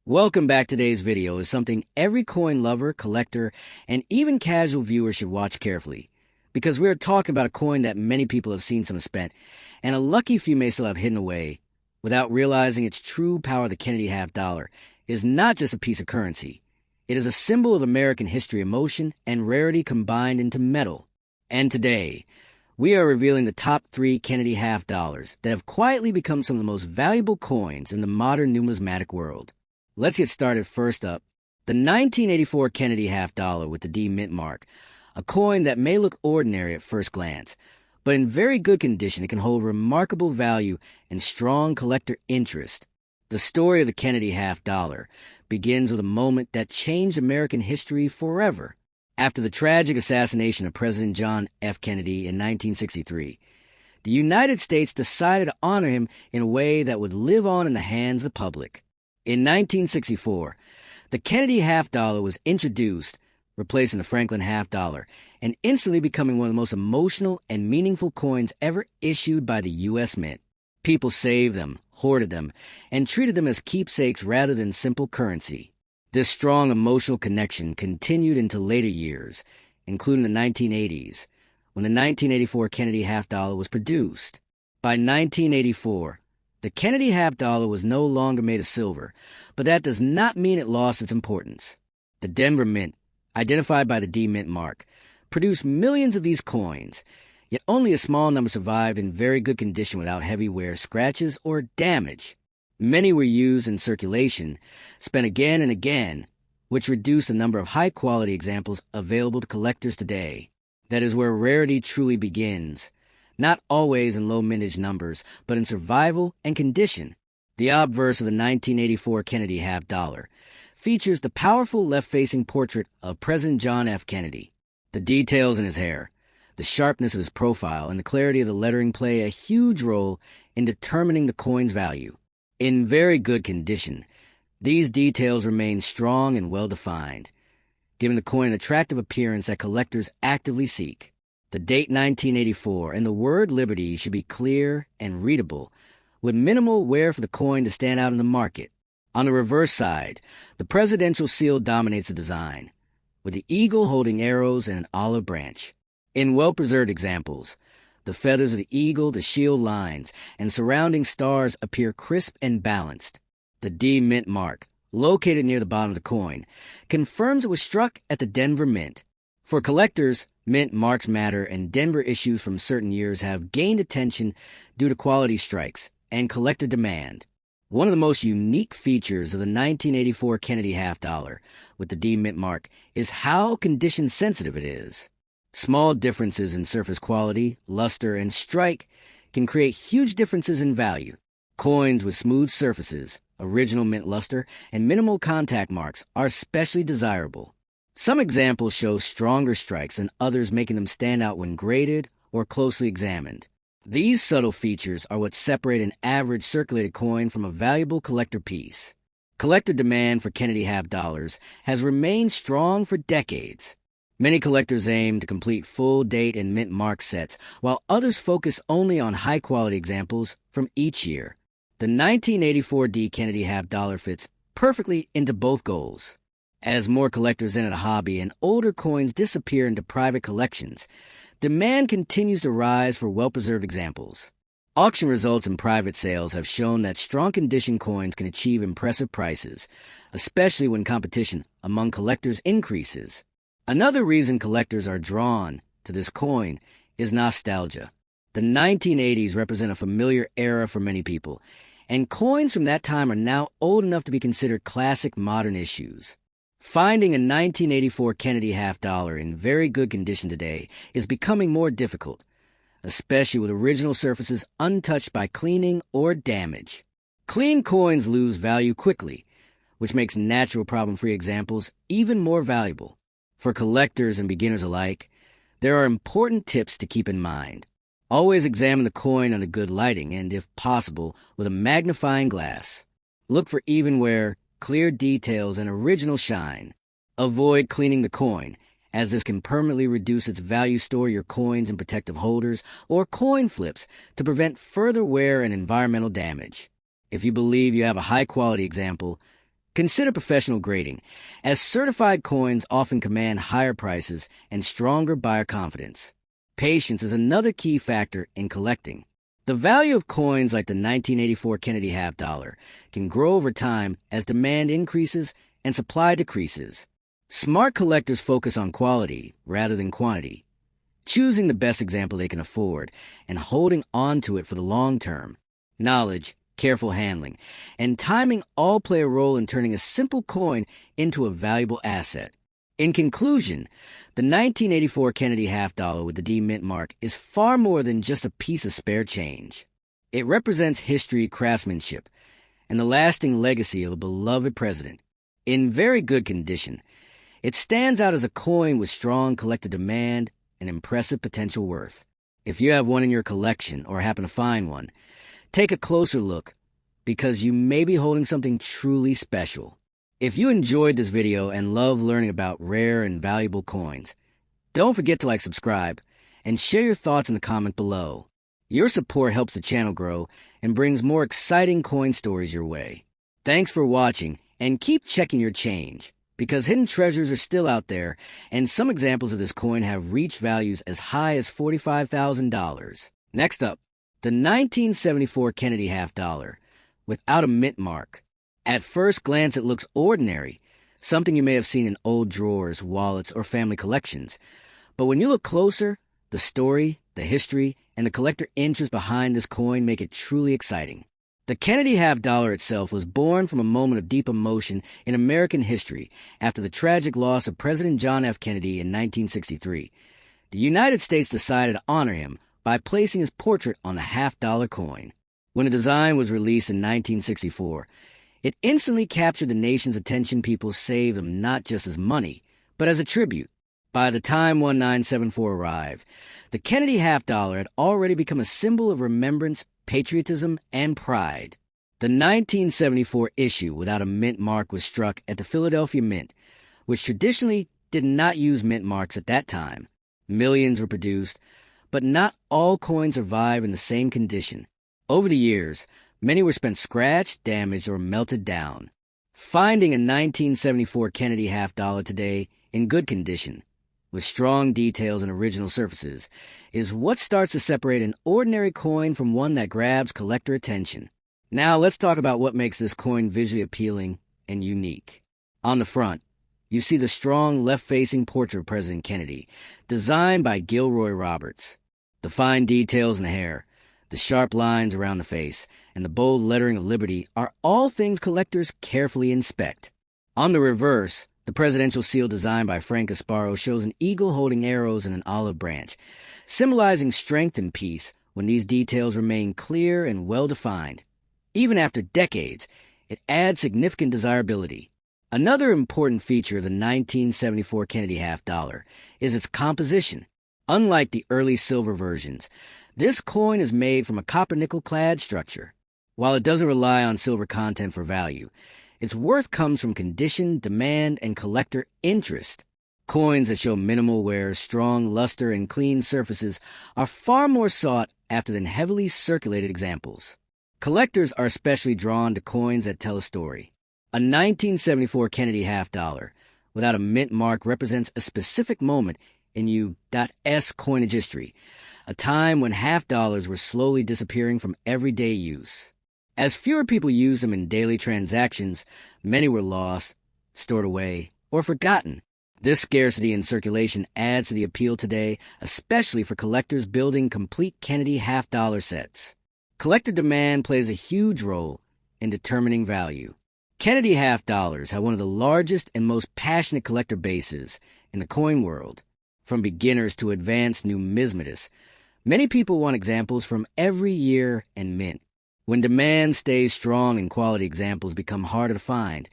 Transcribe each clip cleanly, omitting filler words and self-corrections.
Welcome back. Today's video is something every coin lover, collector, and even casual viewer should watch carefully. Because we are talking about a coin that many people have seen some spent, and a lucky few may still have hidden away, without realizing its true power. The Kennedy half dollar is not just a piece of currency. It is a symbol of American history, emotion, and rarity combined into metal. And today, we are revealing the top 3 Kennedy half dollars that have quietly become some of the most valuable coins in the modern numismatic world. Let's get started. First up, the 1984 Kennedy half dollar with the D mint mark, a coin that may look ordinary at first glance, but in very good condition it can hold remarkable value and strong collector interest. The story of the Kennedy half dollar begins with a moment that changed American history forever. After the tragic assassination of President John F. Kennedy in 1963, the United States decided to honor him in a way that would live on in the hands of the public. In 1964, the Kennedy half dollar was introduced, replacing the Franklin half dollar, and instantly becoming one of the most emotional and meaningful coins ever issued by the U.S. Mint. People saved them, hoarded them, and treated them as keepsakes rather than simple currency. This strong emotional connection continued into later years, including the 1980s, when the 1984 Kennedy half dollar was produced. By 1984, the Kennedy half dollar was no longer made of silver, but that does not mean it lost its importance. The Denver Mint, identified by the D mint mark, produced millions of these coins, yet only a small number survived in very good condition without heavy wear, scratches, or damage. Many were used in circulation, spent again and again, which reduced the number of high-quality examples available to collectors today. That is where rarity truly begins. Not always in low mintage numbers, but in survival and condition. The obverse of the 1984 Kennedy half dollar features the powerful left-facing portrait of President John F. Kennedy. The details in his hair, the sharpness of his profile, and the clarity of the lettering play a huge role in determining the coin's value. In very good condition, these details remain strong and well-defined, giving the coin an attractive appearance that collectors actively seek. The date 1984 and the word Liberty should be clear and readable, with minimal wear for the coin to stand out in the market. On the reverse side, the presidential seal dominates the design, with the eagle holding arrows and an olive branch. In well-preserved examples, the feathers of the eagle, the shield lines, and surrounding stars appear crisp and balanced. The D mint mark, located near the bottom of the coin, confirms it was struck at the Denver Mint. For collectors, mint marks matter, and Denver issues from certain years have gained attention due to quality strikes and collector demand. One of the most unique features of the 1984 Kennedy half dollar with the D mint mark is how condition sensitive it is. Small differences in surface quality, luster, and strike can create huge differences in value. Coins with smooth surfaces, original mint luster, and minimal contact marks are especially desirable. Some examples show stronger strikes than others, making them stand out when graded or closely examined. These subtle features are what separate an average circulated coin from a valuable collector piece. Collector demand for Kennedy half dollars has remained strong for decades. Many collectors aim to complete full date and mint mark sets, while others focus only on high-quality examples from each year. The 1984 D Kennedy half dollar fits perfectly into both goals. As more collectors enter the hobby and older coins disappear into private collections, demand continues to rise for well-preserved examples. Auction results and private sales have shown that strong condition coins can achieve impressive prices, especially when competition among collectors increases. Another reason collectors are drawn to this coin is nostalgia. The 1980s represent a familiar era for many people, and coins from that time are now old enough to be considered classic modern issues. Finding a 1984 Kennedy half dollar in very good condition today is becoming more difficult, especially with original surfaces untouched by cleaning or damage. Clean coins lose value quickly, which makes natural problem-free examples even more valuable. For collectors and beginners alike, there are important tips to keep in mind. Always examine the coin under good lighting and, if possible, with a magnifying glass. Look for even wear, clear details, and original shine. Avoid cleaning the coin, as this can permanently reduce its value. Store your coins in protective holders or coin flips to prevent further wear and environmental damage. If you believe you have a high-quality example, Consider professional grading, as certified coins often command higher prices and stronger buyer confidence. Patience is another key factor in collecting. The value of coins like the 1984 Kennedy half dollar can grow over time as demand increases and supply decreases. Smart collectors focus on quality rather than quantity, choosing the best example they can afford and holding on to it for the long term. Knowledge, careful handling, and timing all play a role in turning a simple coin into a valuable asset. In conclusion, the 1984 Kennedy half dollar with the D Mint mark is far more than just a piece of spare change. It represents history, craftsmanship, and the lasting legacy of a beloved president. In very good condition, it stands out as a coin with strong collector demand and impressive potential worth. If you have one in your collection or happen to find one, take a closer look, because you may be holding something truly special. If you enjoyed this video and love learning about rare and valuable coins, don't forget to subscribe, and share your thoughts in the comment below. Your support helps the channel grow and brings more exciting coin stories your way. Thanks for watching, and keep checking your change, because hidden treasures are still out there, and some examples of this coin have reached values as high as $45,000. Next up, the 1974 Kennedy half dollar, without a mint mark. At first glance, it looks ordinary, something you may have seen in old drawers, wallets, or family collections. But when you look closer, the story, the history, and the collector interest behind this coin make it truly exciting. The Kennedy half dollar itself was born from a moment of deep emotion in American history after the tragic loss of President John F. Kennedy in 1963. The United States decided to honor him by placing his portrait on the half-dollar coin. When the design was released in 1964, it instantly captured the nation's attention. People saved them not just as money, but as a tribute. By the time 1974 arrived, the Kennedy half dollar had already become a symbol of remembrance, patriotism, and pride. The 1974 issue without a mint mark was struck at the Philadelphia Mint, which traditionally did not use mint marks at that time. Millions were produced, but not all coins survive in the same condition. Over the years, many were spent scratched, damaged, or melted down. Finding a 1974 Kennedy half dollar today in good condition, with strong details and original surfaces, is what starts to separate an ordinary coin from one that grabs collector attention. Now let's talk about what makes this coin visually appealing and unique. On the front, you see the strong left-facing portrait of President Kennedy, designed by Gilroy Roberts. The fine details in the hair, the sharp lines around the face, and the bold lettering of Liberty are all things collectors carefully inspect. On the reverse, the presidential seal designed by Frank Asparo shows an eagle holding arrows and an olive branch, symbolizing strength and peace when these details remain clear and well-defined. Even after decades, it adds significant desirability. Another important feature of the 1974 Kennedy half dollar is its composition. Unlike the early silver versions, this coin is made from a copper-nickel clad structure. While it doesn't rely on silver content for value, its worth comes from condition, demand, and collector interest. Coins that show minimal wear, strong luster, and clean surfaces are far more sought after than heavily circulated examples. Collectors are especially drawn to coins that tell a story. A 1974 Kennedy half dollar without a mint mark represents a specific moment in U.S. coinage history, a time when half dollars were slowly disappearing from everyday use. As fewer people used them in daily transactions, many were lost, stored away, or forgotten. This scarcity in circulation adds to the appeal today, especially for collectors building complete Kennedy half dollar sets. Collector demand plays a huge role in determining value. Kennedy half dollars have one of the largest and most passionate collector bases in the coin world. From beginners to advanced numismatists, many people want examples from every year and mint. When demand stays strong and quality examples become harder to find,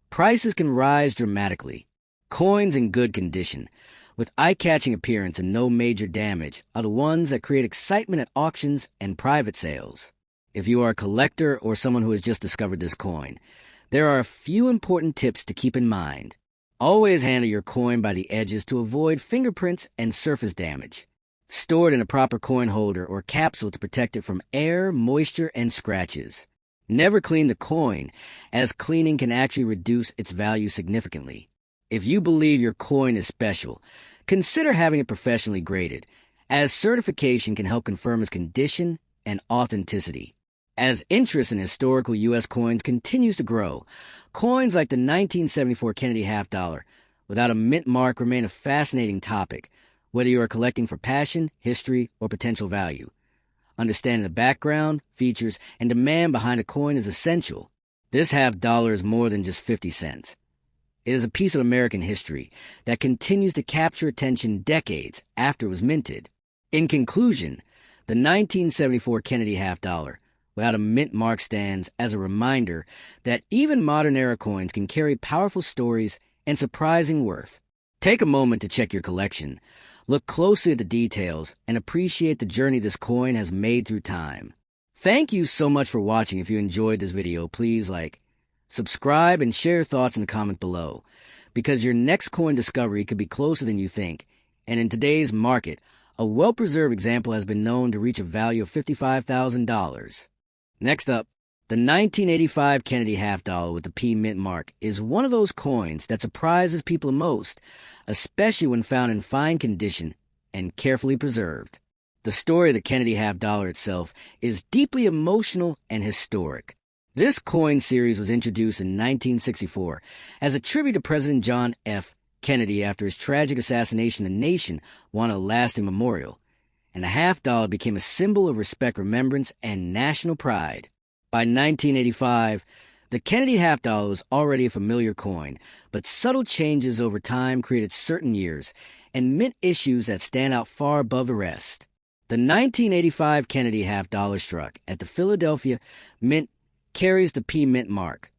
prices can rise dramatically. Coins in good condition, with eye-catching appearance and no major damage, are the ones that create excitement at auctions and private sales. If you are a collector or someone who has just discovered this coin, there are a few important tips to keep in mind. Always handle your coin by the edges to avoid fingerprints and surface damage. Store it in a proper coin holder or capsule to protect it from air, moisture, and scratches. Never clean the coin, as cleaning can actually reduce its value significantly. If you believe your coin is special, consider having it professionally graded, as certification can help confirm its condition and authenticity. As interest in historical U.S. coins continues to grow, coins like the 1974 Kennedy half dollar without a mint mark remain a fascinating topic, whether you are collecting for passion, history, or potential value. Understanding the background, features, and demand behind a coin is essential. This half dollar is more than just 50 cents. It is a piece of American history that continues to capture attention decades after it was minted. In conclusion, the 1974 Kennedy half dollar without a mint mark stands as a reminder that even modern-era coins can carry powerful stories and surprising worth. Take a moment to check your collection. Look closely at the details and appreciate the journey this coin has made through time. Thank you so much for watching. If you enjoyed this video, please like, subscribe, and share your thoughts in the comment below, because your next coin discovery could be closer than you think. And in today's market, a well-preserved example has been known to reach a value of $55,000. Next up, the 1985 Kennedy half dollar with the P mint mark is one of those coins that surprises people most, especially when found in fine condition and carefully preserved. The story of the Kennedy half dollar itself is deeply emotional and historic. This coin series was introduced in 1964 as a tribute to President John F. Kennedy after his tragic assassination. The nation wanted a lasting memorial, and the half dollar became a symbol of respect, remembrance, and national pride. By 1985, the Kennedy half dollar was already a familiar coin, but subtle changes over time created certain years and mint issues that stand out far above the rest. The 1985 Kennedy half dollar struck at the Philadelphia Mint carries the P mint mark,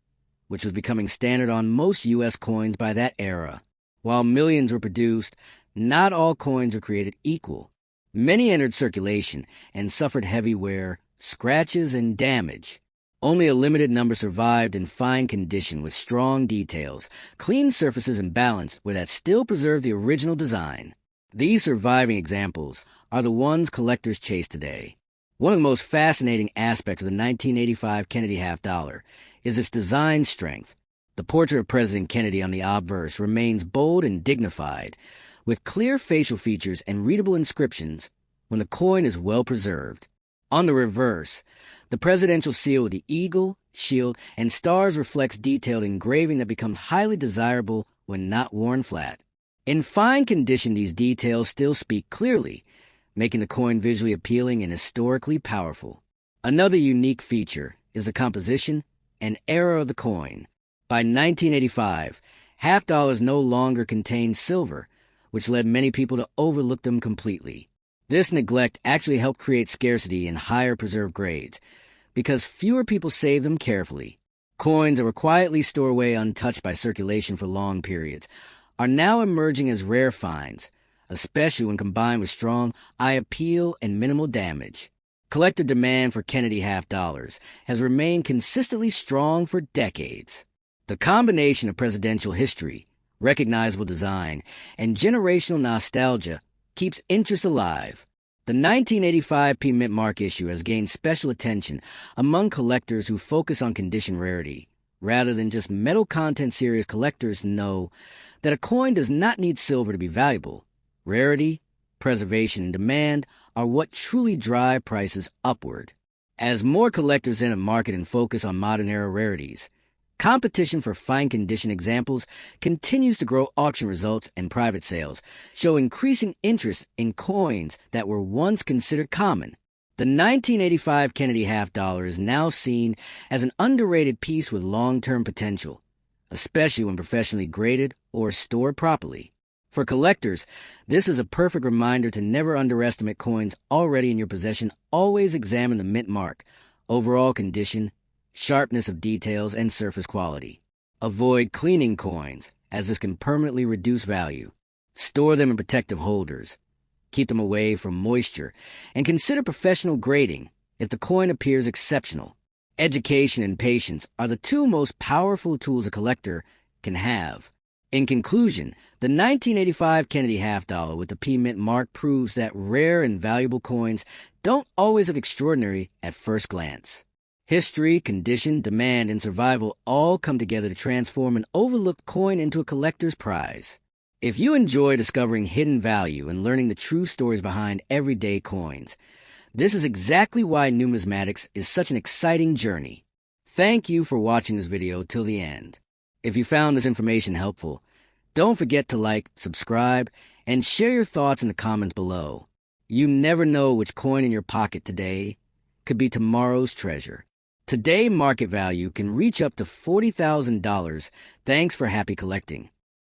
which was becoming standard on most U.S. coins by that era. While millions were produced, not all coins were created equal. Many entered circulation and suffered heavy wear, scratches, and damage. Only a limited number survived in fine condition with strong details, clean surfaces, and balance that still preserve the original design. These surviving examples are the ones collectors chase today. One of the most fascinating aspects of the 1985 Kennedy half dollar is its design strength. The portrait of President Kennedy on the obverse remains bold and dignified, with clear facial features and readable inscriptions when the coin is well preserved. On the reverse, the presidential seal with the eagle, shield, and stars reflects detailed engraving that becomes highly desirable when not worn flat. In fine condition, these details still speak clearly, making the coin visually appealing and historically powerful. Another unique feature is the composition and era of the coin. By 1985, half dollars no longer contained silver, which led many people to overlook them completely. This neglect actually helped create scarcity in higher preserved grades, because fewer people saved them carefully. Coins that were quietly stored away untouched by circulation for long periods are now emerging as rare finds, especially when combined with strong eye appeal and minimal damage. Collector demand for Kennedy half dollars has remained consistently strong for decades. The combination of presidential history, recognizable design, and generational nostalgia keeps interest alive. The 1985 P mint mark issue has gained special attention among collectors who focus on condition rarity. Rather than just metal content, serious collectors know that a coin does not need silver to be valuable. Rarity, preservation, and demand are what truly drive prices upward. As more collectors enter the market and focus on modern-era rarities, competition for fine condition examples continues to grow. Auction results and private sales show increasing interest in coins that were once considered common. The 1985 Kennedy half dollar is now seen as an underrated piece with long-term potential, especially when professionally graded or stored properly. For collectors, this is a perfect reminder to never underestimate coins already in your possession. Always examine the mint mark, overall condition, sharpness of details, and surface quality. Avoid cleaning coins, as this can permanently reduce value. Store them in protective holders. Keep them away from moisture, and consider professional grading if the coin appears exceptional. Education and patience are the two most powerful tools a collector can have. In conclusion, the 1985 Kennedy half dollar with the P mint mark proves that rare and valuable coins don't always look extraordinary at first glance. History, condition, demand, and survival all come together to transform an overlooked coin into a collector's prize. If you enjoy discovering hidden value and learning the true stories behind everyday coins, this is exactly why numismatics is such an exciting journey. Thank you for watching this video till the end. If you found this information helpful, don't forget to like, subscribe, and share your thoughts in the comments below. You never know which coin in your pocket today could be tomorrow's treasure. Today, market value can reach up to $40,000 thanks for happy collecting.